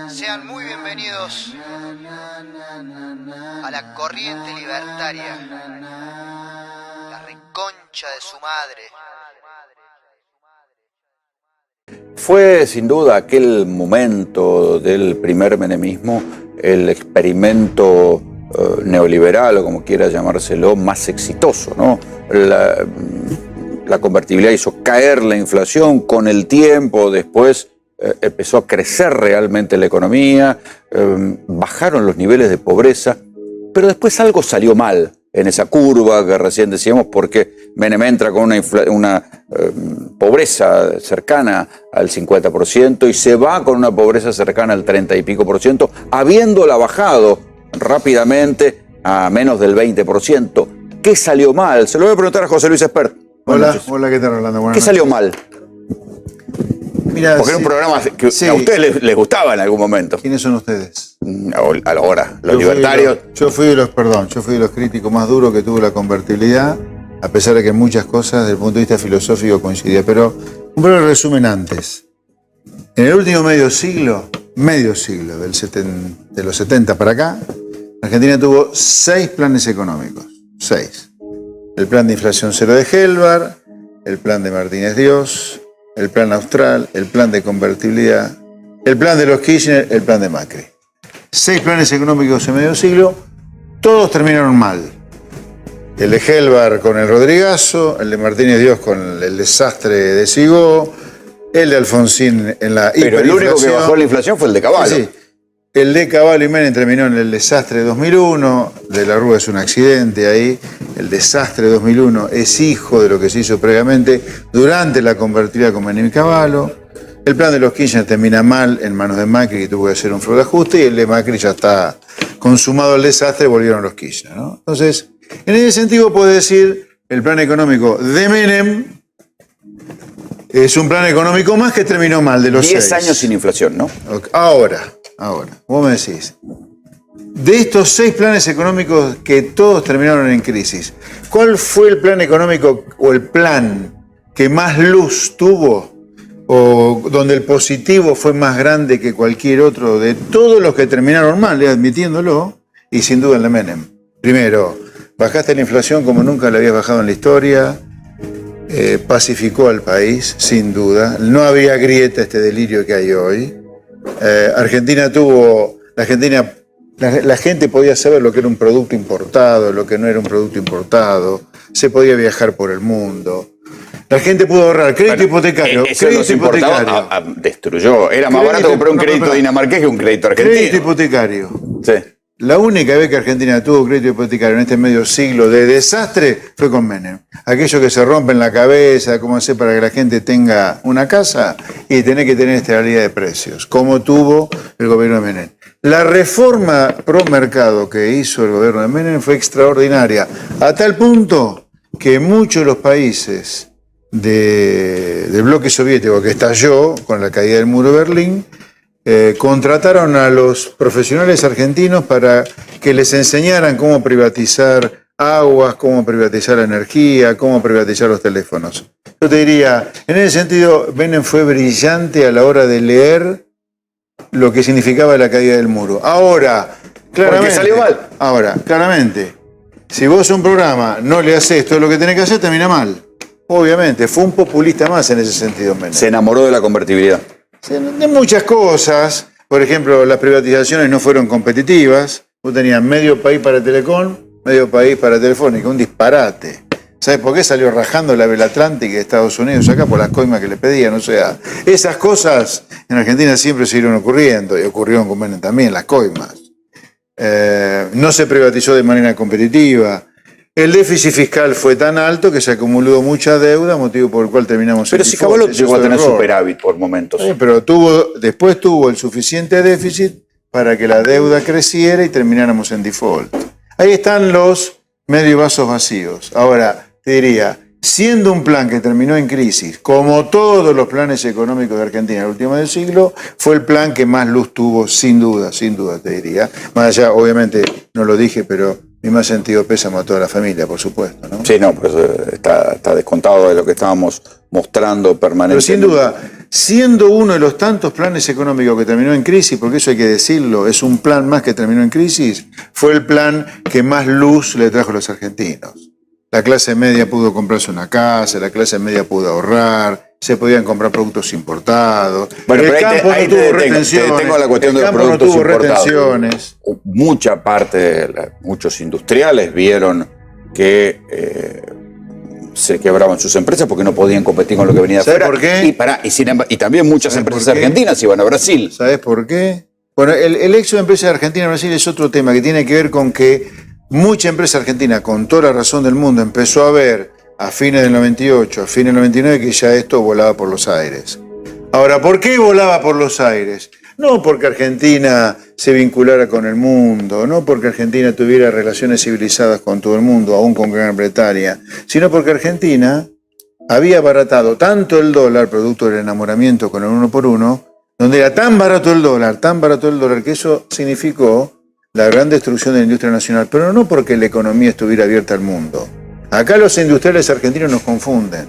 Sean muy bienvenidos a la corriente libertaria, la reconcha de su madre. Fue sin duda aquel momento del primer menemismo el experimento neoliberal, o como quiera llamárselo, más exitoso, ¿no? La convertibilidad hizo caer la inflación con el tiempo, después empezó a crecer realmente la economía, bajaron los niveles de pobreza, pero después algo salió mal en esa curva que recién decíamos, porque Menem entra con una pobreza cercana al 50% y se va con una pobreza cercana al 30 y pico por ciento, habiéndola bajado rápidamente a menos del 20%. ¿Qué salió mal? Se lo voy a preguntar a José Luis Espert. Hola, ¿qué tal, Rolando? Buenas ¿Qué salió mal? Mirá, porque era un programa que a ustedes les gustaba en algún momento. ¿Quiénes son ustedes? Ahora, los libertarios. Yo fui de los críticos más duros que tuvo la convertibilidad, a pesar de que muchas cosas desde el punto de vista filosófico coincidía. Pero un breve resumen antes. En el último medio siglo, de los 70 para acá, Argentina tuvo 6 planes económicos. 6. El plan de inflación cero de Helbar, el plan de Martínez Dios, el plan austral, el plan de convertibilidad, el plan de los Kirchner, el plan de Macri. 6 planes económicos en medio siglo, todos terminaron mal. El de Helbar con el Rodrigazo, el de Martínez Dios con el desastre de Sigó, el de Alfonsín en la hiperinflación. Pero el único que bajó la inflación fue el de Cavallo. Sí. El de Cavallo y Menem terminó en el desastre de 2001, de la Rúa es un accidente ahí, el desastre de 2001 es hijo de lo que se hizo previamente durante la convertibilidad con Menem y Cavallo. El plan de los Kirchner termina mal en manos de Macri, que tuvo que hacer un fraude de ajuste, y el de Macri ya está consumado el desastre, volvieron los Kirchner, ¿no? Entonces, en ese sentido puedo decir, el plan económico de Menem es un plan económico más que terminó mal, de los 10 6 años sin inflación, ¿no? Ahora, vos me decís, de estos 6 planes económicos que todos terminaron en crisis, ¿cuál fue el plan económico o el plan que más luz tuvo o donde el positivo fue más grande que cualquier otro de todos los que terminaron mal, admitiéndolo, y sin duda el de Menem? Primero, bajaste la inflación como nunca la habías bajado en la historia, pacificó al país, sin duda, no había grieta, este delirio que hay hoy. La gente podía saber lo que era un producto importado, lo que no era un producto importado, se podía viajar por el mundo. La gente pudo ahorrar crédito hipotecario. Crédito hipotecario. Destruyó. Era más barato comprar un crédito dinamarqués que un crédito argentino. Crédito hipotecario. Sí. La única vez que Argentina tuvo crédito hipotecario en este medio siglo de desastre fue con Menem. Aquellos que se rompen la cabeza, cómo hacer para que la gente tenga una casa y tener que tener estabilidad de precios, como tuvo el gobierno de Menem. La reforma pro mercado que hizo el gobierno de Menem fue extraordinaria, a tal punto que muchos de los países del bloque soviético que estalló con la caída del muro de Berlín, contrataron a los profesionales argentinos para que les enseñaran cómo privatizar aguas, cómo privatizar la energía, cómo privatizar los teléfonos. Yo te diría, en ese sentido, Menem fue brillante a la hora de leer lo que significaba la caída del muro. Ahora, claramente, porque salió mal. Ahora, claramente, si vos a un programa no le haces todo lo que tenés que hacer, termina mal. Obviamente, fue un populista más en ese sentido, Menem. Se enamoró de la convertibilidad. De muchas cosas. Por ejemplo, las privatizaciones no fueron competitivas. Vos tenías medio país para Telecom, medio país para Telefónica. Un disparate. ¿Sabes por qué salió rajando la Vela Atlántica de Estados Unidos acá? Por las coimas que le pedían. O sea, esas cosas en Argentina siempre siguieron ocurriendo. Y ocurrieron con Menem también, las coimas. No se privatizó de manera competitiva. El déficit fiscal fue tan alto que se acumuló mucha deuda, motivo por el cual terminamos Pero si Cavallo llegó a tener superávit por momentos. Pero después tuvo el suficiente déficit para que la deuda creciera y termináramos en default. Ahí están los medio vasos vacíos. Ahora, te diría, siendo un plan que terminó en crisis, como todos los planes económicos de Argentina en el último del siglo, fue el plan que más luz tuvo, sin duda, te diría. Más allá, obviamente, no lo dije, pero mi más sentido pésamo a toda la familia, por supuesto, ¿no? Sí, no, pues está descontado de lo que estábamos mostrando permanentemente. Pero sin duda, siendo uno de los tantos planes económicos que terminó en crisis, porque eso hay que decirlo, es un plan más que terminó en crisis, fue el plan que más luz le trajo a los argentinos. La clase media pudo comprarse una casa, la clase media pudo ahorrar, se podían comprar productos importados. Bueno, el pero campo no tuvo retenciones. Te detengo la cuestión de los campo productos no tuvo importados. retenciones. Mucha parte, muchos industriales vieron que se quebraban sus empresas porque no podían competir con lo que venía de ¿Sabes afuera. por qué? Y también muchas empresas argentinas iban a Brasil. ¿Sabes por qué? Bueno, el éxodo de empresas argentinas a Brasil es otro tema que tiene que ver con que mucha empresa argentina, con toda la razón del mundo, empezó a ver a fines del 98, a fines del 99, que ya esto volaba por los aires. Ahora, ¿por qué volaba por los aires? No porque Argentina se vinculara con el mundo, no porque Argentina tuviera relaciones civilizadas con todo el mundo, aún con Gran Bretaña, sino porque Argentina había abaratado tanto el dólar, producto del enamoramiento con el 1 por 1, donde era tan barato el dólar, que eso significó la gran destrucción de la industria nacional, pero no porque la economía estuviera abierta al mundo. Acá los industriales argentinos nos confunden.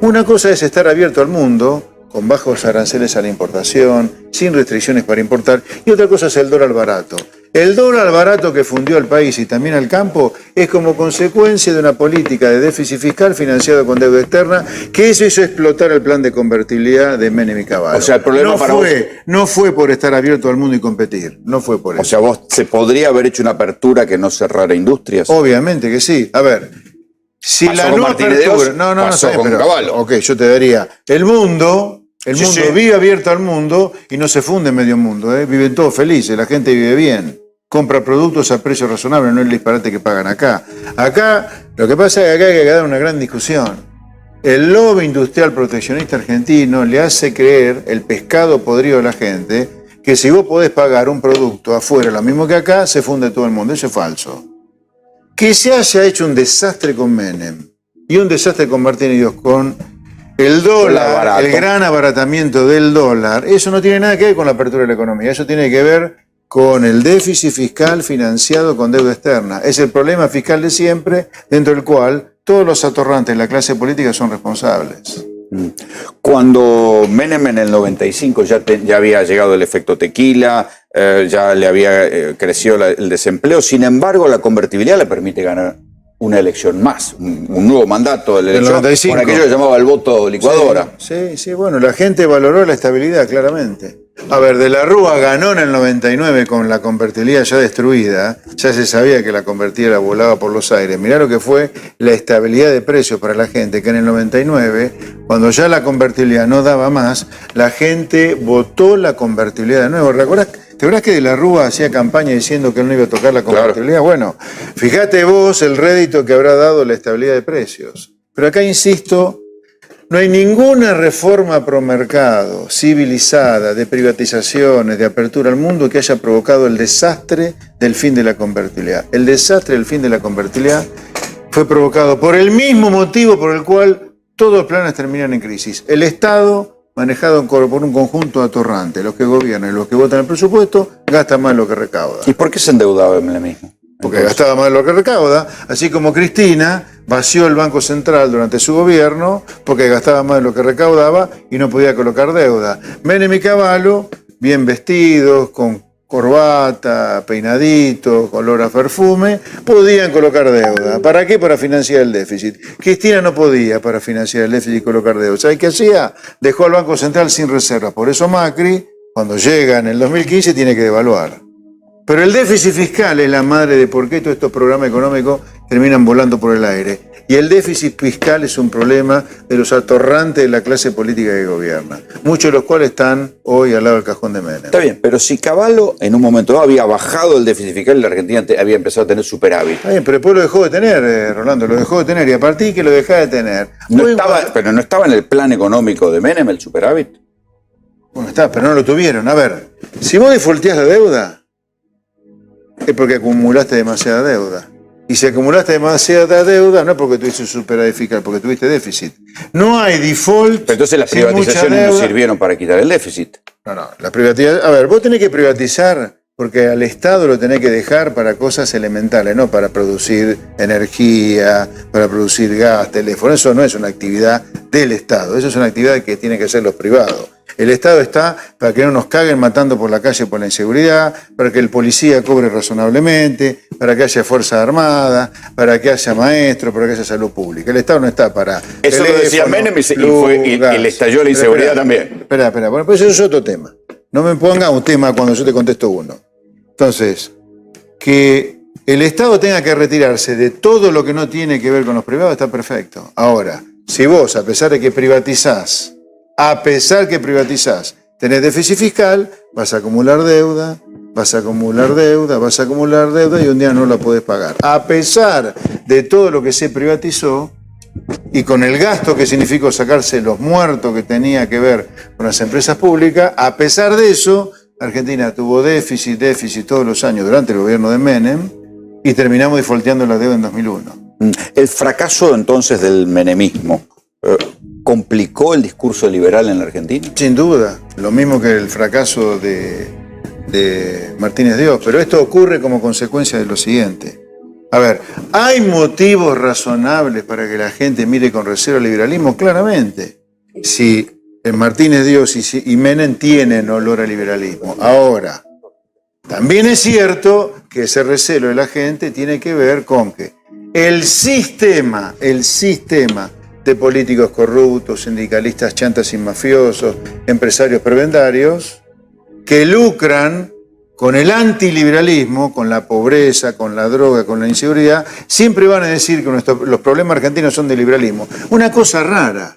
Una cosa es estar abierto al mundo, con bajos aranceles a la importación, sin restricciones para importar, y otra cosa es el dólar barato. El dólar barato que fundió al país y también al campo es como consecuencia de una política de déficit fiscal financiado con deuda externa, que eso hizo explotar el plan de convertibilidad de Menem y Cavallo. O sea, el problema no fue por estar abierto al mundo y competir, no fue por eso. O sea, se podría haber hecho una apertura que no cerrara industrias. Obviamente que sí. A ver, si pasó la con no Martín de apertura... Dios, No, pasó con Cavallo. Ok, yo te daría... El mundo vive abierto al mundo y no se funde medio mundo, ¿eh? Viven todos felices, la gente vive bien. Compra productos a precios razonables, no el disparate que pagan acá. Acá, lo que pasa es que acá hay que dar una gran discusión. El lobby industrial proteccionista argentino le hace creer el pescado podrido a la gente que si vos podés pagar un producto afuera, lo mismo que acá, se funde todo el mundo. Eso es falso. Que se haya hecho un desastre con Menem y un desastre con Martín y Dios, con el dólar, el gran abaratamiento del dólar, eso no tiene nada que ver con la apertura de la economía, eso tiene que ver con el déficit fiscal financiado con deuda externa. Es el problema fiscal de siempre, dentro del cual todos los atorrantes de la clase política son responsables. Cuando Menem en el 95 ya había llegado el efecto tequila, ya le había crecido el desempleo, sin embargo la convertibilidad le permite ganar una elección más, un nuevo mandato de la elección, 95. por aquello que llamaba el voto licuadora. Sí, bueno, la gente valoró la estabilidad, claramente. A ver, De la Rúa ganó en el 99 con la convertibilidad ya destruida, ya se sabía que la convertibilidad volaba por los aires. Mirá lo que fue la estabilidad de precios para la gente, que en el 99, cuando ya la convertibilidad no daba más, la gente votó la convertibilidad de nuevo. ¿Te acordás que De la Rúa hacía campaña diciendo que él no iba a tocar la convertibilidad? Claro. Bueno, fíjate vos el rédito que habrá dado la estabilidad de precios. Pero acá insisto, no hay ninguna reforma pro mercado, civilizada, de privatizaciones, de apertura al mundo que haya provocado el desastre del fin de la convertibilidad. El desastre del fin de la convertibilidad fue provocado por el mismo motivo por el cual todos los planes terminan en crisis. El Estado, manejado por un conjunto atorrante, los que gobiernan y los que votan el presupuesto, gastan más de lo que recauda. ¿Y por qué se endeudaba en el mismo? Porque gastaba más de lo que recauda, así como Cristina vació el Banco Central durante su gobierno porque gastaba más de lo que recaudaba y no podía colocar deuda. Menem y Cavallo, bien vestidos, con corbata, peinaditos, olor a perfume, podían colocar deuda. ¿Para qué? Para financiar el déficit. Cristina no podía para financiar el déficit y colocar deuda. ¿Sabes qué hacía? Dejó al Banco Central sin reservas. Por eso Macri, cuando llega en el 2015, tiene que devaluar. Pero el déficit fiscal es la madre de por qué todos estos programas económicos terminan volando por el aire. Y el déficit fiscal es un problema de los atorrantes de la clase política que gobierna, muchos de los cuales están hoy al lado del cajón de Menem. Está bien, pero si Cavallo en un momento dado había bajado el déficit fiscal y la Argentina había empezado a tener superávit. Está bien, pero después lo dejó de tener, Rolando, lo dejó de tener, y a partir que lo dejaba de tener... Pero no estaba en el plan económico de Menem el superávit. Bueno, está, pero no lo tuvieron. A ver, si vos defaulteás la deuda, es porque acumulaste demasiada deuda. Y si acumulaste demasiada deuda, no es porque tuviste superávit fiscal, porque tuviste déficit. No hay default. Pero entonces las privatizaciones no sirvieron para quitar el déficit. No, la privatización. A ver, vos tenés que privatizar Porque al Estado lo tenés que dejar para cosas elementales, no para producir energía, para producir gas, teléfono. Eso no es una actividad del Estado, eso es una actividad que tienen que hacer los privados. El Estado está para que no nos caguen matando por la calle por la inseguridad, para que el policía cobre razonablemente, para que haya fuerza armada, para que haya maestros, para que haya salud pública. El Estado no está para... Eso lo decía Menem y le estalló la inseguridad también. Espera. Bueno, pues eso es otro tema. No me ponga un tema cuando yo te contesto uno. Entonces, que el Estado tenga que retirarse de todo lo que no tiene que ver con los privados está perfecto. Ahora, si vos, a pesar que privatizás, tenés déficit fiscal, vas a acumular deuda, y un día no la podés pagar. A pesar de todo lo que se privatizó y con el gasto que significó sacarse los muertos que tenía que ver con las empresas públicas, a pesar de eso, Argentina tuvo déficit todos los años durante el gobierno de Menem y terminamos defaulteando la deuda en 2001. El fracaso entonces del menemismo complicó el discurso liberal en la Argentina. Sin duda, lo mismo que el fracaso de Martínez Dios, pero esto ocurre como consecuencia de lo siguiente. A ver, ¿hay motivos razonables para que la gente mire con recelo al liberalismo? Claramente. Si Martínez Dios y Menem tienen olor al liberalismo. Ahora, también es cierto que ese recelo de la gente tiene que ver con que el sistema de políticos corruptos, sindicalistas chantas y mafiosos, empresarios prebendarios, que lucran con el antiliberalismo, con la pobreza, con la droga, con la inseguridad, siempre van a decir que los problemas argentinos son del liberalismo. Una cosa rara.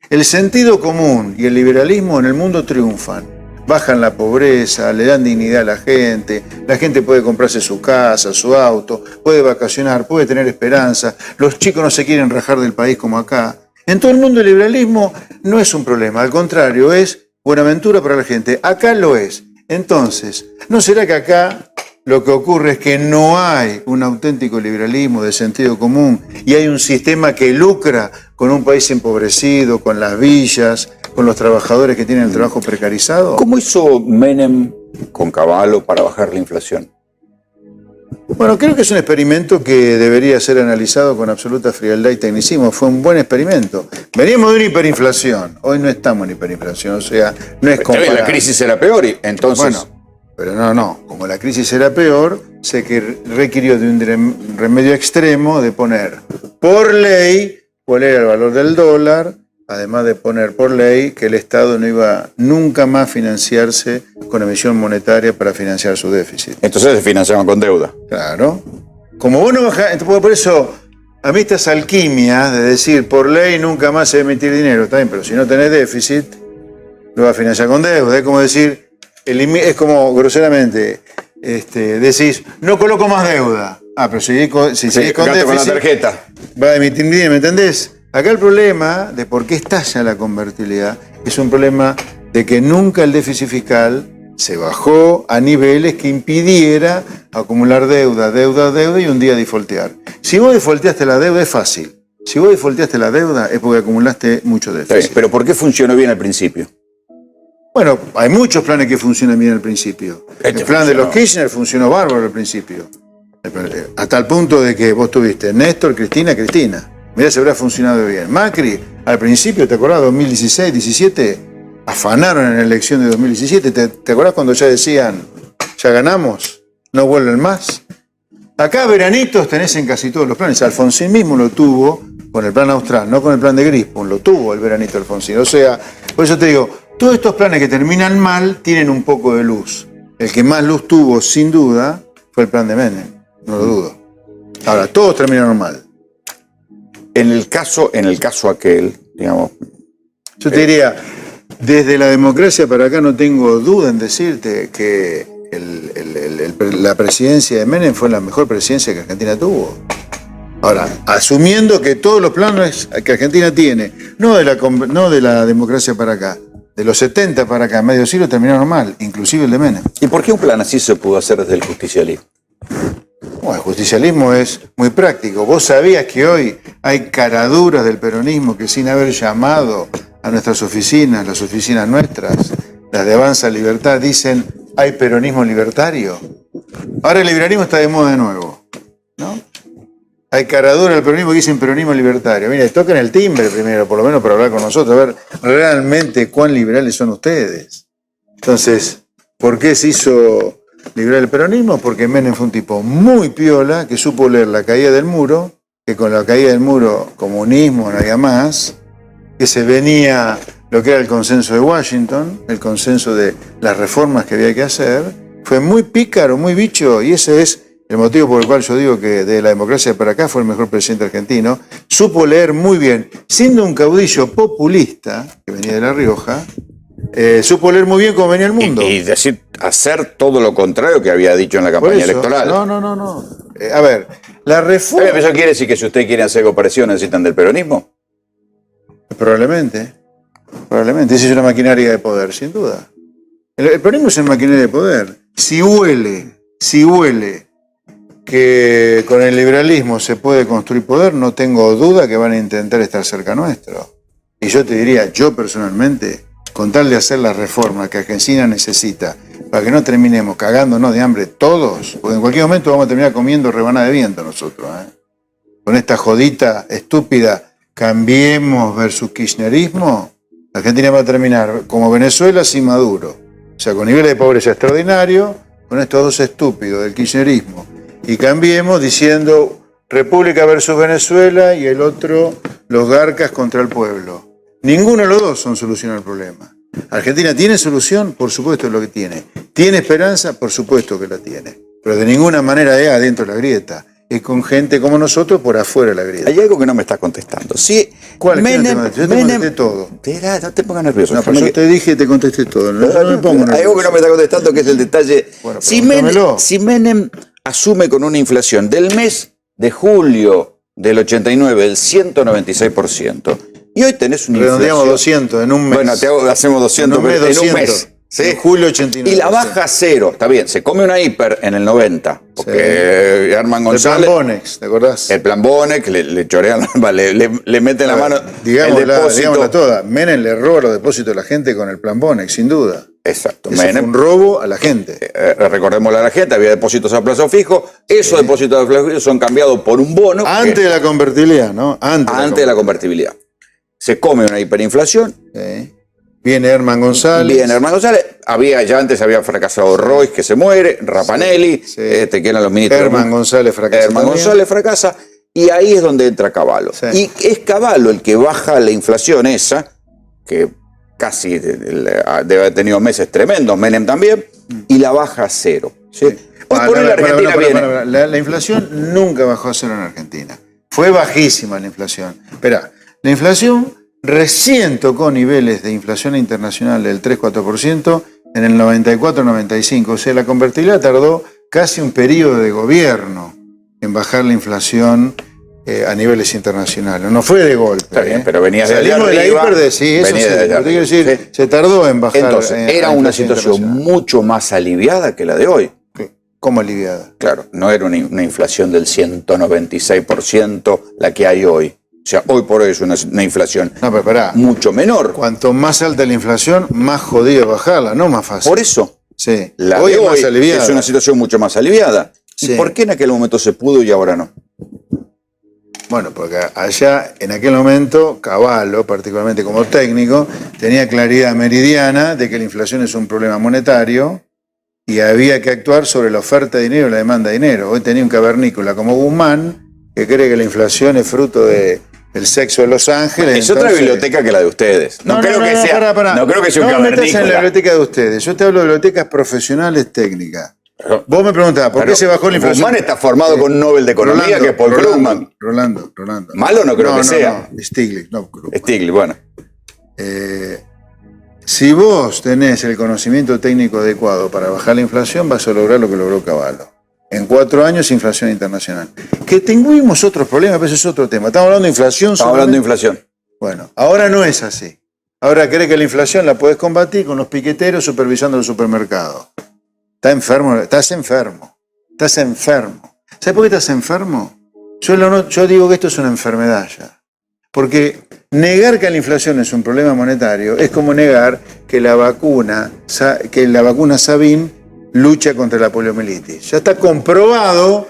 El sentido común y el liberalismo en el mundo triunfan. Bajan la pobreza, le dan dignidad a la gente puede comprarse su casa, su auto, puede vacacionar, puede tener esperanza, los chicos no se quieren rajar del país como acá. En todo el mundo el liberalismo no es un problema, al contrario, es buenaventura para la gente. Acá lo es. Entonces, ¿no será que acá lo que ocurre es que no hay un auténtico liberalismo de sentido común y hay un sistema que lucra con un país empobrecido, con las villas, con los trabajadores que tienen el trabajo precarizado? ¿Cómo hizo Menem con Cavallo para bajar la inflación? Bueno, creo que es un experimento que debería ser analizado con absoluta frialdad y tecnicismo. Fue un buen experimento. Veníamos de una hiperinflación. Hoy no estamos en hiperinflación, o sea, no es comparable. La crisis era peor y entonces... Bueno, pero no. Como la crisis era peor, se requirió de un remedio extremo de poner por ley cuál era el valor del dólar, además de poner por ley que el Estado no iba nunca más a financiarse con emisión monetaria para financiar su déficit. Entonces se financiaban con deuda. Claro. Como vos no bajás, por eso a mí estas alquimias de decir por ley nunca más se debe emitir dinero, está bien, pero si no tenés déficit, lo vas a financiar con deuda. Es como decir, es como groseramente decís, no coloco más deuda. Pero si seguís con déficit, con la tarjeta, va a emitir dinero, ¿me entendés? Acá el problema de por qué estalla la convertibilidad es un problema de que nunca el déficit fiscal se bajó a niveles que impidiera acumular deuda y un día defaultear. Si vos defaulteaste la deuda es fácil. Si vos defaulteaste la deuda es porque acumulaste mucho déficit. Pero ¿por qué funcionó bien al principio? Bueno, hay muchos planes que funcionan bien al principio. El plan de los Kirchner funcionó bárbaro al principio. Hasta el punto de que vos tuviste Néstor, Cristina. Mirá, se habrá funcionado bien. Macri, al principio, ¿te acordás? 2016, 17, afanaron en la elección de 2017. ¿Te acordás cuando ya decían, ya ganamos, no vuelven más? Acá veranitos tenés en casi todos los planes. Alfonsín mismo lo tuvo con el plan austral, no con el plan de Grispun, lo tuvo el veranito Alfonsín. O sea, por eso te digo, todos estos planes que terminan mal tienen un poco de luz. El que más luz tuvo, sin duda, fue el plan de Menem, no lo dudo. Ahora, todos terminaron mal. En el caso aquel, digamos... Yo te diría, desde la democracia para acá no tengo duda en decirte que la presidencia de Menem fue la mejor presidencia que Argentina tuvo. Ahora, asumiendo que todos los planes que Argentina tiene, no de la democracia para acá, de los 70 para acá, medio siglo, terminaron mal, inclusive el de Menem. ¿Y por qué un plan así se pudo hacer desde el justicialismo? Bueno, el justicialismo es muy práctico. Vos sabías que hoy hay caraduras del peronismo que sin haber llamado a nuestras oficinas, las oficinas nuestras, las de Avanza Libertad, dicen hay peronismo libertario. Ahora el liberalismo está de moda de nuevo, ¿no? Hay caradura del peronismo que dicen peronismo libertario. Mira, toquen el timbre primero, por lo menos para hablar con nosotros, a ver realmente cuán liberales son ustedes. Entonces, ¿por qué se hizo liberal el peronismo? Porque Menem fue un tipo muy piola, que supo leer la caída del muro, que con la caída del muro comunismo no había más, que se venía lo que era el consenso de Washington, el consenso de las reformas que había que hacer. Fue muy pícaro, muy bicho, y ese es el motivo por el cual yo digo que de la democracia para acá fue el mejor presidente argentino. Supo leer muy bien, siendo un caudillo populista, que venía de La Rioja, supo leer muy bien cómo venía el mundo. Y decir, hacer todo lo contrario que había dicho en la campaña electoral. No. A ver, la reforma... ¿Eso quiere decir que si usted quiere hacer cooperación necesitan del peronismo? Probablemente. Esa es una maquinaria de poder, sin duda. El peronismo es una maquinaria de poder. Si huele que con el liberalismo se puede construir poder, no tengo duda que van a intentar estar cerca nuestro. Y yo te diría, yo personalmente, con tal de hacer la reforma que Argentina necesita, para que no terminemos cagándonos de hambre todos, porque en cualquier momento vamos a terminar comiendo rebanada de viento nosotros, con esta jodita estúpida, Cambiemos versus kirchnerismo, Argentina va a terminar como Venezuela sin Maduro. O sea, con niveles de pobreza extraordinarios, con estos dos estúpidos del kirchnerismo. Y Cambiemos diciendo República versus Venezuela y el otro los garcas contra el pueblo. Ninguno de los dos son solución al problema. ¿Argentina tiene solución? Por supuesto es lo que tiene. ¿Tiene esperanza? Por supuesto que la tiene. Pero de ninguna manera es adentro de la grieta. Es con gente como nosotros por afuera de la grieta. Hay algo que no me estás contestando. Sí, ¿cuál? Yo te contesté todo. No te pongas nervioso. No, pero yo te dije y te contesté todo. No me pongo nervioso. Hay algo que no me está contestando, que es el detalle. Bueno, si Menem asume con una inflación del mes de julio del 89 del 196%, y hoy tenés una redondeamos inflación... 200 en un mes. Bueno, hacemos 200 en un mes. ¿Sí? En julio 89. Y la baja cero, está bien, se come una hiper en el 90, porque sí. Herman González... El plan Bonex, ¿te acordás? El plan Bonex, le chorean, le meten la mano digámosla toda, Menem le roba los depósitos a la gente con el plan Bonex, sin duda. Exacto. Ese fue un robo a la gente. Recordémosle a la gente, había depósitos a plazo fijo, esos depósitos a plazo fijo son cambiados por un bono... Antes de la convertibilidad, ¿no? Antes de la convertibilidad. Se come una hiperinflación... Sí. Viene Herman González. Ya antes había fracasado Royce, que se muere, Rapanelli, que eran los ministros. Herman González fracasa. Y ahí es donde entra Cavallo. Sí. Y es Cavallo el que baja la inflación esa, que casi debe haber tenido meses tremendos, Menem también, y la baja a cero. ¿Sí? La inflación nunca bajó a cero en Argentina. Fue bajísima la inflación. Esperá, la inflación recién tocó niveles de inflación internacional del 3-4% en el 94-95. O sea, la convertibilidad tardó casi un periodo de gobierno en bajar la inflación a niveles internacionales. No fue de golpe. Está bien, pero venías de allá arriba. Se tardó en bajar. Entonces, era una situación mucho más aliviada que la de hoy. ¿Cómo aliviada? Claro, no era una inflación del 196% la que hay hoy. O sea, hoy por hoy es una inflación mucho menor. Cuanto más alta la inflación, más jodido bajarla, no más fácil. Por eso, sí. Hoy es más aliviada. Es una situación mucho más aliviada. Sí. ¿Y por qué en aquel momento se pudo y ahora no? Bueno, porque allá, en aquel momento, Cavallo, particularmente como técnico, tenía claridad meridiana de que la inflación es un problema monetario y había que actuar sobre la oferta de dinero y la demanda de dinero. Hoy tenía un cavernícola como Guzmán, que cree que la inflación es fruto del sexo de Los Ángeles. Es otra biblioteca que la de ustedes. No creo que sea un cavernícola. No metas en la biblioteca de ustedes. Yo te hablo de bibliotecas profesionales técnicas. Vos me preguntabas, ¿por qué se bajó la inflación? Guzmán está formado con un Nobel de Economía, que es Paul Krugman. Rolando. Malo no creo que sea. Stiglitz, no Krugman. Stiglitz, bueno. Si vos tenés el conocimiento técnico adecuado para bajar la inflación, vas a lograr lo que logró Cavallo. En 4 años, inflación internacional. Que tengamos otros problemas, pero eso es otro tema. Estamos hablando de inflación. Estamos hablando de inflación. Bueno, ahora no es así. Ahora cree que la inflación la podés combatir con los piqueteros supervisando el supermercado. Estás enfermo. ¿Sabes por qué estás enfermo? Yo digo que esto es una enfermedad ya. Porque negar que la inflación es un problema monetario es como negar que la vacuna Sabin lucha contra la poliomielitis. Ya está comprobado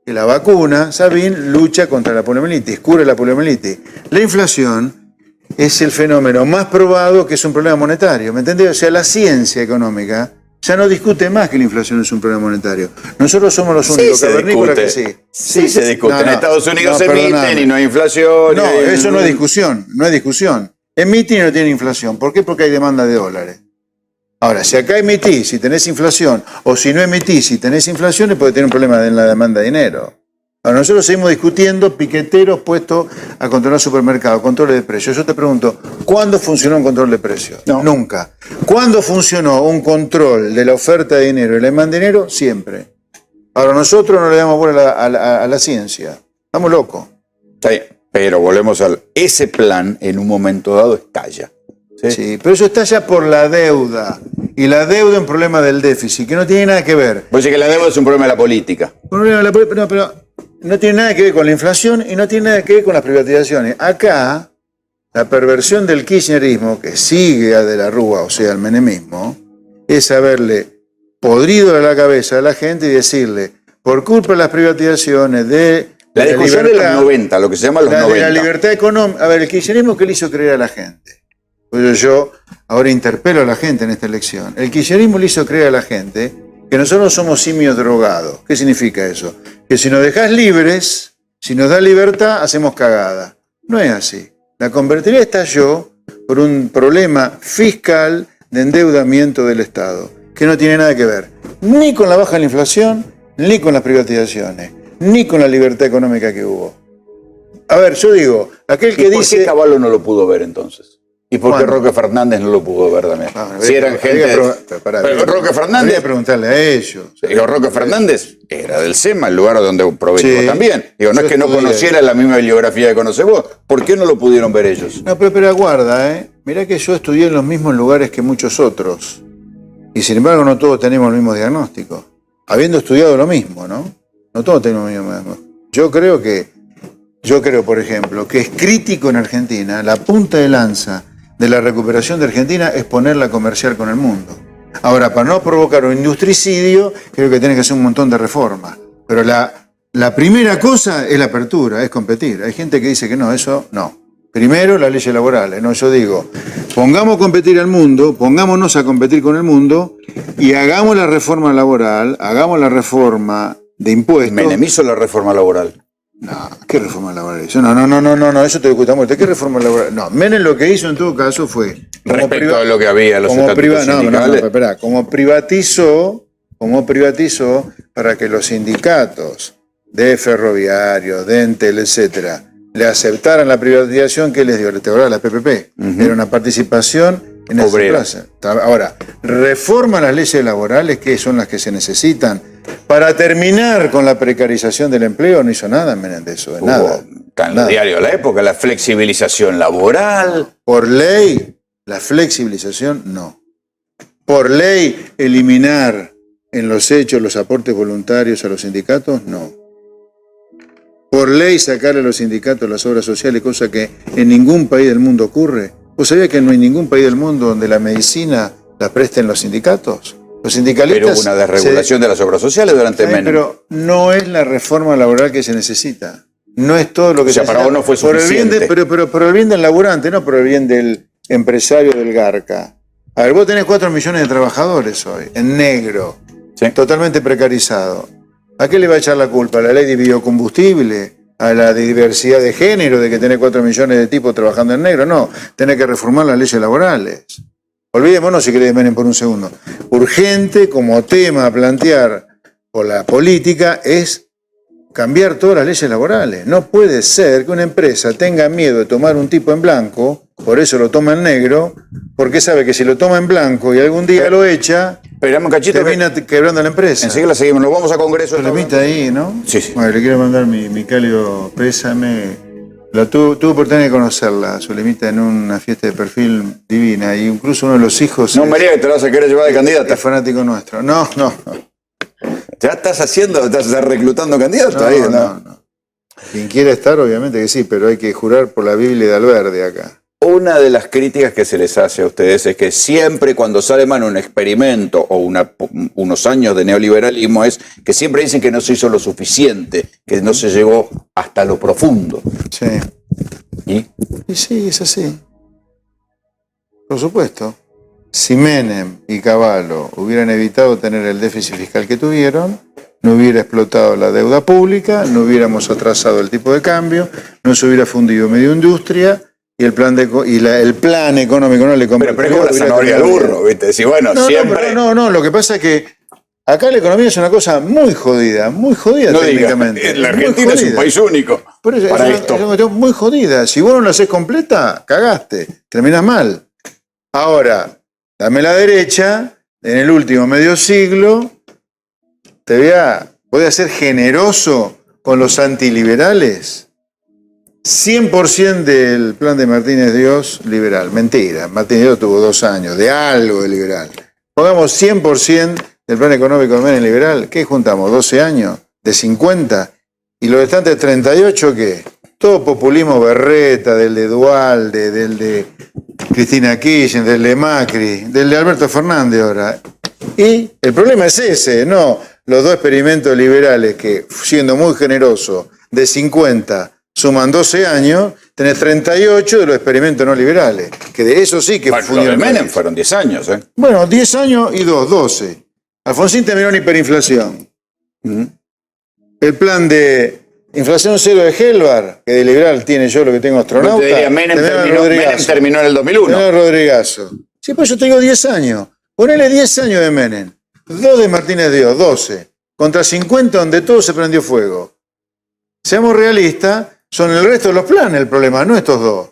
que la vacuna, Sabin, lucha contra la poliomielitis, cura la poliomielitis. La inflación es el fenómeno más probado que es un problema monetario, ¿me entendés? O sea, la ciencia económica ya no discute más que la inflación es un problema monetario. Nosotros somos los únicos cavernícolas que sí. Sí, se discute. No, en Estados Unidos se emiten perdóname. y no hay inflación. No, eso no es discusión, no es discusión. Emiten y no tienen inflación. ¿Por qué? Porque hay demanda de dólares. Ahora, si acá emitís y tenés inflación, o si no emitís y tenés inflación, es porque tenés un problema en la demanda de dinero. Ahora, nosotros seguimos discutiendo piqueteros puestos a controlar supermercados, control de precios. Yo te pregunto, ¿cuándo funcionó un control de precios? No. Nunca. ¿Cuándo funcionó un control de la oferta de dinero y la demanda de dinero? Siempre. Ahora, nosotros no le damos bola a la ciencia. Estamos locos. Sí, pero volvemos al... Ese plan en un momento dado estalla. ¿Sí? Sí, pero eso estalla por la deuda. Y la deuda es un problema del déficit, que no tiene nada que ver. Pues sí que la deuda es un problema de la política. Pero no tiene nada que ver con la inflación y no tiene nada que ver con las privatizaciones. Acá, la perversión del kirchnerismo, que sigue a De la Rúa, o sea, el menemismo, es haberle podrido la cabeza a la gente y decirle, por culpa de las privatizaciones, de La discusión de los 90, lo que se llama los 90. de la libertad económica. A ver, el kirchnerismo, ¿qué le hizo creer a la gente? Pues yo ahora interpelo a la gente en esta elección. El kirchnerismo le hizo creer a la gente que nosotros somos simios drogados. ¿Qué significa eso? Que si nos dejás libres, si nos da libertad, hacemos cagada. No es así. La convertibilidad estalló por un problema fiscal de endeudamiento del Estado, que no tiene nada que ver ni con la baja de la inflación, ni con las privatizaciones, ni con la libertad económica que hubo. A ver, yo digo, aquel que ¿Y por dice... qué Cavallo no lo pudo ver entonces? ¿Y por qué ¿Cuándo? Roque Fernández no lo pudo ver también? Si eran gente... Pero Roque Fernández... Habría que preguntarle a ellos. Digo, Roque Fernández era del SEMA, el lugar donde provengo Sí. también. Digo, no Yo es que no estudié. conociera la misma bibliografía que conocés vos. ¿Por qué no lo pudieron ver ellos? No, pero aguarda, ¿eh? Mirá que yo estudié en los mismos lugares que muchos otros. Y sin embargo no todos tenemos el mismo diagnóstico. Habiendo estudiado lo mismo, ¿no? No todos tenemos el mismo diagnóstico. Yo creo, por ejemplo, que es crítico en Argentina, la punta de lanza de la recuperación de Argentina es ponerla comercial con el mundo. Ahora, para no provocar un industricidio, creo que tiene que hacer un montón de reformas. Pero la primera cosa es la apertura, es competir. Hay gente que dice que no, eso no. Primero, las leyes laborales. No, yo digo, pongamos a competir al mundo, pongámonos a competir con el mundo y hagamos la reforma laboral, hagamos la reforma de impuestos. Menem hizo la reforma laboral. No, ¿qué reforma laboral hizo? No, eso te discuta muerte. ¿Qué reforma laboral? No, Menem lo que hizo en todo caso fue... Respecto a lo que había, los como estatutos sindicales. espera, como privatizó para que los sindicatos de ferroviarios, de Entel, etcétera, le aceptaran la privatización que les dio, le otorgaba la PPP. Era una participación en esa Obrera. plaza. Ahora, reforma las leyes laborales, que son las que se necesitan para terminar con la precarización del empleo. No hizo nada Menem de eso, de nada. Está en el Nada. diario de la época, la flexibilización laboral. Por ley, la flexibilización no. Por ley, eliminar en los hechos los aportes voluntarios a los sindicatos, no. Por ley, sacarle a los sindicatos las obras sociales, cosa que en ningún país del mundo ocurre. ¿Vos sabías que no hay ningún país del mundo donde la medicina la presten los sindicatos? Los sindicalistas... Pero hubo una desregulación de las obras sociales durante Ay, Menem. pero no es la reforma laboral que se necesita. No es todo lo que O sea, se para necesita. vos no fue Por el bien suficiente. pero por el bien del laburante, no por el bien del empresario del Garca. A ver, vos tenés 4 millones de trabajadores hoy, en negro, Sí. totalmente precarizado. ¿A qué le va a echar la culpa? ¿A la ley de biocombustible? ¿A la de diversidad de género, de que tenés 4 millones de tipos trabajando en negro? No, tenés que reformar las leyes laborales. Olvidémonos, si querés, Menem, por un segundo. Urgente como tema a plantear por la política es cambiar todas las leyes laborales. No puede ser que una empresa tenga miedo de tomar un tipo en blanco, por eso lo toma en negro, porque sabe que si lo toma en blanco y algún día lo echa, Esperamos un cachito. termina quebrando la empresa. Enseguida la seguimos. Nos vamos a Congreso. Problemita ahí, ¿no? Sí, sí. Bueno, le quiero mandar mi cálido pésame. Tuve oportunidad de conocerla, Zulemita, en una fiesta de perfil divina. Y incluso uno de los hijos No, es, María, que te vas a querer llevar de candidata. es fanático nuestro. No. Ya estás reclutando candidatos ahí, ¿no? No. Quien quiera estar, obviamente que sí, pero hay que jurar por la Biblia de Alverde acá. Una de las críticas que se les hace a ustedes es que siempre cuando sale mal un experimento o unos años de neoliberalismo es que siempre dicen que no se hizo lo suficiente, que no se llegó hasta lo profundo. Sí. ¿Y? Y sí, es así. Por supuesto. Si Menem y Cavallo hubieran evitado tener el déficit fiscal que tuvieron, no hubiera explotado la deuda pública, no hubiéramos atrasado el tipo de cambio, no se hubiera fundido medio industria y el plan económico no le conviene. Pero es como la zanahoria al burro, ¿viste? Si, bueno, siempre... No, lo que pasa es que acá la economía es una cosa muy jodida No técnicamente. digas, la Argentina es un país único. Por eso, para es esto. una cuestión muy jodida. Si vos no la haces completa, cagaste, terminás mal. Ahora, dame la derecha, en el último medio siglo, voy a ser generoso con los antiliberales. 100% del plan de Martínez Dios liberal. Mentira, Martínez Dios tuvo 2 años de algo de liberal. Pongamos 100% del plan económico de Menem liberal. ¿Qué juntamos? ¿12 años? ¿De 50? ¿Y los restantes 38 qué? Todo populismo berreta, del de Duhalde, del de Cristina Kirchner, del de Macri, del de Alberto Fernández ahora. Y el problema es ese, no los 2 experimentos liberales que, siendo muy generoso, de 50 suman 12 años, tenés 38 de los experimentos no liberales, que de eso sí que Bueno, lo de Menem fueron 10 años, ¿eh? Bueno, 10 años y 12. Alfonsín terminó en hiperinflación. El plan de inflación cero de Helvar, que de liberal tiene yo lo que tengo astronauta. Yo te diría, Menem terminó en el 2001. Terminó Rodrigazo. Sí, pues yo te digo 10 años. Ponele 10 años de Menem. 2 de Martínez Dios, 12. Contra 50 donde todo se prendió fuego. Seamos realistas, son el resto de los planes el problema, no estos 2.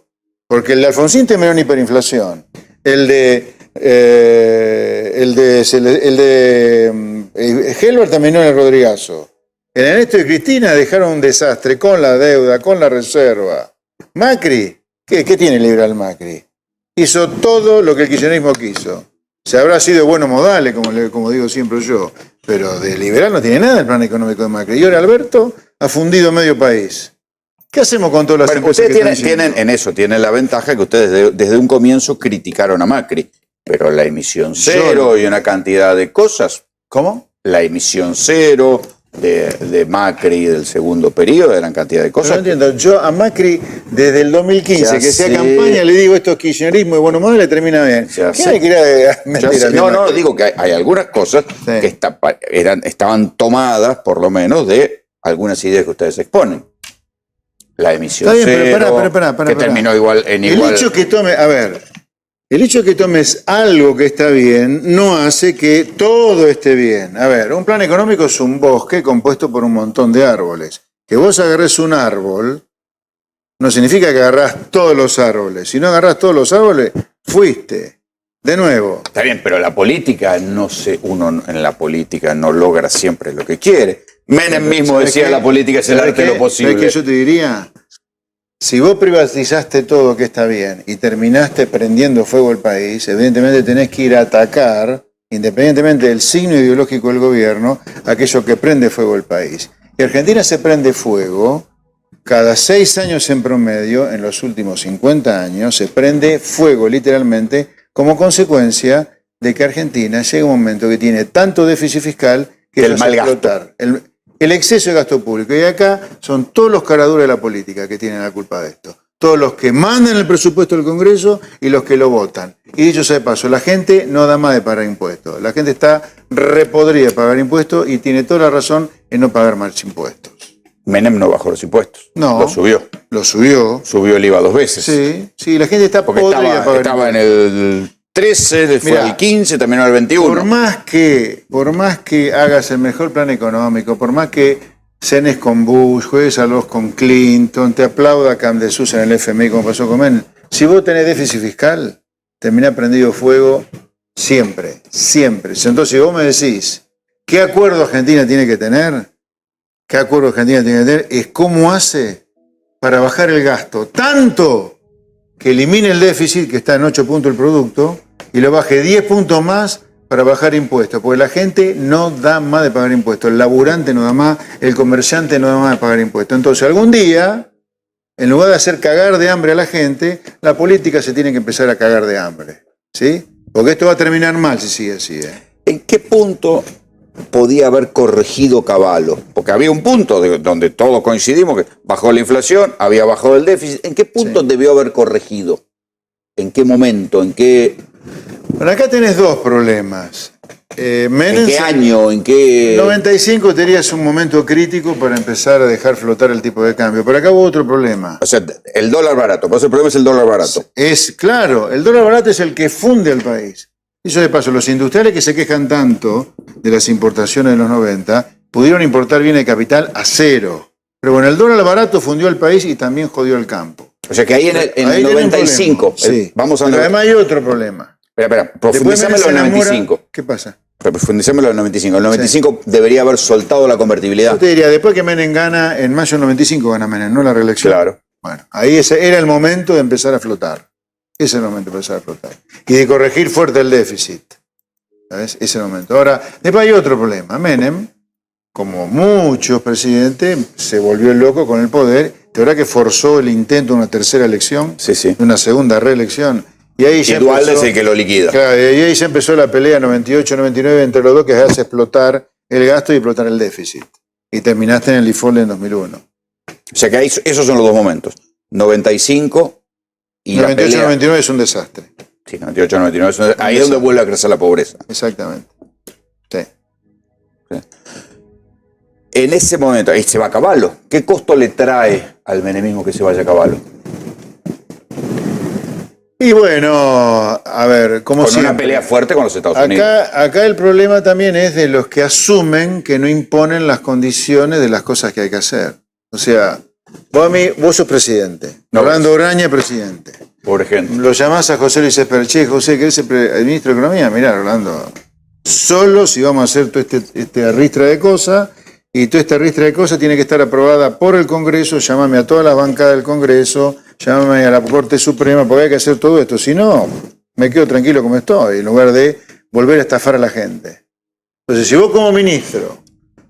Porque el de Alfonsín terminó en hiperinflación. El de Helvar terminó en el Rodrigazo. El Ernesto y Cristina dejaron un desastre con la deuda, con la reserva. Macri, ¿qué tiene liberal Macri? Hizo todo lo que el kirchnerismo quiso. Se habrá sido buenos modales, como digo siempre yo, pero de liberal no tiene nada el plan económico de Macri. Y ahora Alberto ha fundido medio país. ¿Qué hacemos con todas las empresas ustedes tienen la ventaja que ustedes desde un comienzo criticaron a Macri, pero la emisión cero y una cantidad de cosas. ¿Cómo? La emisión cero de Macri del segundo periodo, de la cantidad de cosas. No entiendo, yo a Macri desde el 2015, Ya que sea sé. campaña, le digo esto es kirchnerismo y bueno, madre le termina bien. Ya ¿Qué sé. le quiere mentir a mí, No, Macri? digo que hay algunas cosas Sí. que estaban tomadas, por lo menos, de algunas ideas que ustedes exponen. La emisión Está bien, cero, pero pará, que terminó igual. El hecho que tomes algo que está bien no hace que todo esté bien. A ver, un plan económico es un bosque compuesto por un montón de árboles. Que vos agarres un árbol no significa que agarrás todos los árboles. Si no agarrás todos los árboles, fuiste. De nuevo. Está bien, pero la política, uno en la política no logra siempre lo que quiere. Menem mismo decía, la política es el arte de lo posible. ¿Sabés qué yo te diría? Si vos privatizaste todo que está bien y terminaste prendiendo fuego el país, evidentemente tenés que ir a atacar, independientemente del signo ideológico del gobierno, aquello que prende fuego el país. Y Argentina se prende fuego cada 6 años en promedio, en los últimos 50 años, se prende fuego literalmente como consecuencia de que Argentina llega un momento que tiene tanto déficit fiscal que El eso mal hace gasto. explotar. El exceso de gasto público. Y acá son todos los caraduras de la política que tienen la culpa de esto. Todos los que mandan el presupuesto del Congreso y los que lo votan. Y dicho sea de paso, la gente no da más de pagar impuestos. La gente está repodrida de pagar impuestos y tiene toda la razón en no pagar más impuestos. Menem no bajó los impuestos. No. Lo subió. Lo subió. Subió el IVA 2 veces. Sí, la gente está Porque podrida de pagar estaba en impuestos. el 13, fue Mirá, al 15, terminó en el 21. Por más que hagas el mejor plan económico, por más que cenes con Bush, juegues a los con Clinton, te aplauda Camp de Sus en el FMI como pasó con Menem, si vos tenés déficit fiscal, termina prendido fuego siempre. Entonces, si vos me decís, ¿qué acuerdo Argentina tiene que tener? Es cómo hace para bajar el gasto, tanto que elimine el déficit, que está en 8 puntos el producto, y lo baje 10 puntos más para bajar impuestos, porque la gente no da más de pagar impuestos, el laburante no da más, el comerciante no da más de pagar impuestos. Entonces, algún día En lugar de hacer cagar de hambre a la gente, la política se tiene que empezar a cagar de hambre. ¿Sí? Porque esto va a terminar mal si sigue así. ¿En qué punto podía haber corregido Cavallo? Porque había un punto donde todos coincidimos que bajó la inflación, había bajado el déficit. ¿En qué punto debió haber corregido? ¿En qué momento? ¿En qué...? Bueno, acá tenés dos problemas. Menem, ¿En qué año? ¿En qué...? 95 tenías un momento crítico para empezar a dejar flotar el tipo de cambio. Pero acá hubo otro problema. O sea, el dólar barato. Por eso el problema es el dólar barato. Claro, el dólar barato es el que funde al país. Eso de paso, los industriales que se quejan tanto de las importaciones de los 90, pudieron importar bienes de capital a cero. Pero bueno, el dólar barato fundió al país y también jodió el campo. O sea que ahí en el 95. Sí. Vamos a... Pero además hay otro problema. Espera, profundicémoslo en el 95. ¿Qué pasa? Profundicémoslo en el 95. El 95 debería haber soltado la convertibilidad. Yo te diría, después que Menem gana, en mayo del 95 gana Menem, no la reelección. Claro. Bueno, ahí ese era el momento de empezar a flotar. Ese es el momento de empezar a flotar. Y de corregir fuerte el déficit. ¿Sabes? Ese es el momento. Ahora, después hay otro problema. Menem, como muchos presidentes, se volvió loco con el poder. De verdad que forzó el intento de una tercera elección, Sí. de una segunda reelección. Y ahí ya Duhalde empezó, es el que lo liquida. Claro, y ahí se empezó la pelea 98-99 entre los dos, que hace explotar el gasto y explotar el déficit. Y terminaste en el default en 2001. O sea que esos son los dos momentos. 95 y 98-99 es un desastre. Sí, 98-99. Ahí es donde vuelve a crecer la pobreza. Exactamente. Sí. En ese momento, ahí se va Cavallo. ¿Qué costo le trae al menemismo que se vaya Cavallo? Y bueno, a ver, como Con siempre, una pelea fuerte con los Estados Unidos. acá el problema también es de los que asumen que no imponen las condiciones de las cosas que hay que hacer. O sea, vos sos presidente. No, Orlando Oraña, presidente. Por ejemplo. Lo llamás a José Luis Esperché, José, ¿querés ser el ministro de Economía? Mirá, Orlando, solo si vamos a hacer todo este ristra de cosas, y toda esta ristra de cosas tiene que estar aprobada por el Congreso, llámame a todas las bancadas del Congreso, llámame a la Corte Suprema, porque hay que hacer todo esto. Si no, me quedo tranquilo como estoy, en lugar de volver a estafar a la gente. Entonces, si vos como ministro,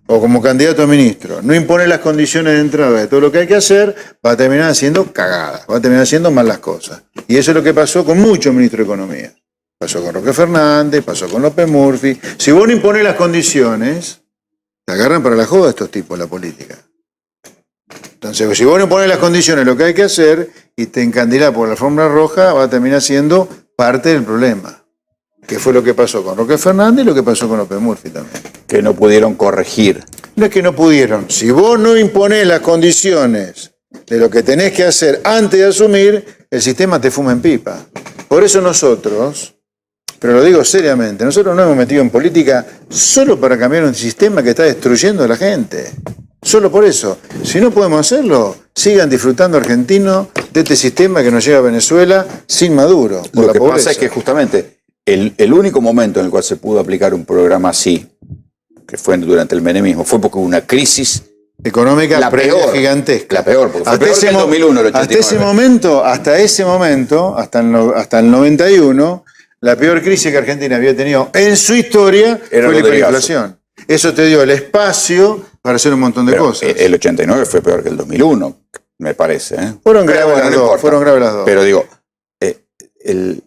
o como candidato a ministro, no impones las condiciones de entrada de todo lo que hay que hacer, va a terminar haciendo cagadas, va a terminar haciendo mal las cosas. Y eso es lo que pasó con muchos ministros de Economía. Pasó con Roque Fernández, pasó con López Murphy. Si vos no impones las condiciones, te agarran para la joda estos tipos, la política. Entonces, si vos no pones las condiciones, lo que hay que hacer, y te encandilás por la alfombra roja, va a terminar siendo parte del problema. Que fue lo que pasó con Roque Fernández y lo que pasó con López Murphy también. Que no pudieron corregir. No es que no pudieron. Si vos no imponés las condiciones de lo que tenés que hacer antes de asumir, el sistema te fuma en pipa. Por eso nosotros, pero lo digo seriamente, nosotros nos hemos metido en política solo para cambiar un sistema que está destruyendo a la gente. Solo por eso. Si no podemos hacerlo, sigan disfrutando argentinos de este sistema que nos lleva a Venezuela sin Maduro. Por Lo que pobreza. pasa es que justamente el único momento en el cual se pudo aplicar un programa así, que fue durante el menemismo, fue porque hubo una crisis económica la peor, gigantesca. La peor, porque fue hasta peor que el 2001, el 89. Hasta ese momento, hasta el 91, la peor crisis que Argentina había tenido en su historia Era fue la Rodrigazo. hiperinflación. Eso te dio el espacio para hacer un montón de Pero cosas. el 89 fue peor que el 2001, me parece. Fueron Pero graves bueno, las no dos. importa. Fueron graves las dos. Pero digo, el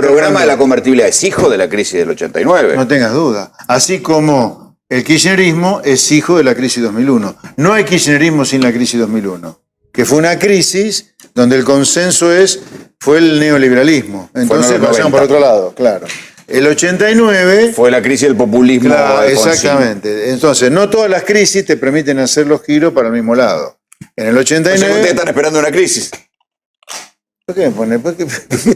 programa de la convertibilidad es hijo de la crisis del 89. No tengas duda. Así como el kirchnerismo es hijo de la crisis 2001. No hay kirchnerismo sin la crisis 2001, que fue una crisis donde el consenso fue el neoliberalismo. Entonces pasamos por otro lado, claro. El 89... Fue la crisis del populismo. Claro, exactamente. Entonces, no todas las crisis te permiten hacer los giros para el mismo lado. En el 89... O sea, ustedes están esperando una crisis. ¿Por qué me pone?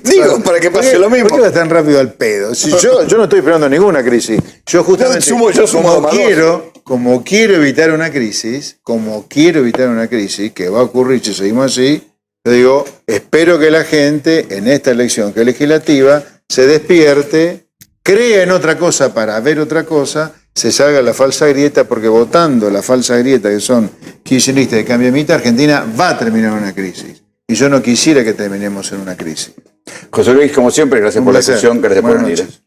Digo, para que pase lo mismo. ¿Por qué vas tan rápido al pedo? Si yo no estoy esperando ninguna crisis. Yo justamente, yo sumo como quiero evitar una crisis, que va a ocurrir si seguimos así, yo digo, espero que la gente en esta elección que es legislativa se despierte, crea en otra cosa para ver otra cosa, se salga la falsa grieta, porque votando la falsa grieta que son kirchneristas de Cambio de Mitad, Argentina va a terminar en una crisis. Y yo no quisiera que terminemos en una crisis. José Luis, como siempre, gracias por la placer. discusión, gracias por Buenas venir. noches.